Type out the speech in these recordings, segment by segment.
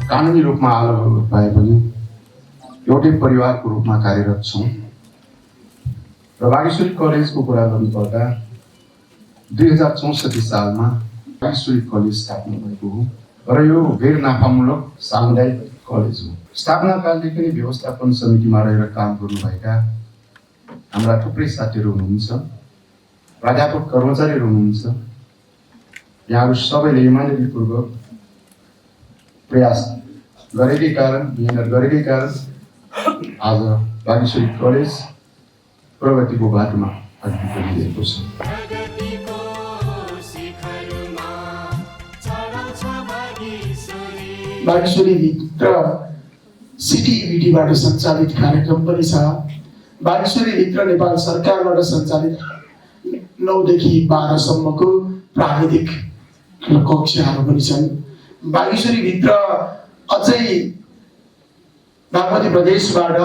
कानुनी रूपमा अलग भए पनि एउटै परिवारको रूपमा कार्यरत छौँ। र बागेश्वरी कलेजको कुरा गर्नुपर्दा 2064 सालमा बागेश्वरी कलेज स्थापना भएको हो र यो गैर नाफामूलक सामुदायिक कलेज हो। स्थापना कालदेखि नै व्यवस्थापन समितिमा रहेर काम गर्नुभएका हाम्रा थुप्रै साथीहरू हुनुहुन्छ, प्राध्यापक कर्मचारीहरू हुनुहुन्छ। यहाँहरू सबैले इमानदारीपूर्वक प्रयास गरेकै कारण, मेहनत गरेकै कारण आज बागेश्वरी कलेज प्रगतिको बाटोमा अघि बढिरहेको छ। बागेश्वरीभित्र सिटिभिटीबाट सञ्चालित कार्यक्रम पनि छ। बागेश्वरीभित्र नेपाल सरकारबाट सञ्चालित 9 देखि 12 सम्मको प्राविधिक कक्षाहरू पनि छन्। बागेश्वरीभित्र अझै बागमती प्रदेशबाट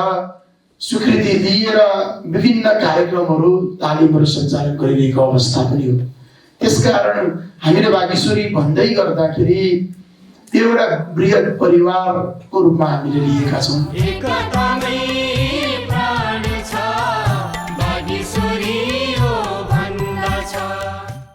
स्वीकृति दिएर विभिन्न कार्यक्रमहरू, तालिमहरू सञ्चालन गरिरहेको अवस्था पनि हो। त्यसकारण हामीले बागेश्वरी भन्दै गर्दाखेरि एउटा बृहत परिवारको रूपमा हामीले लिएका छौँ।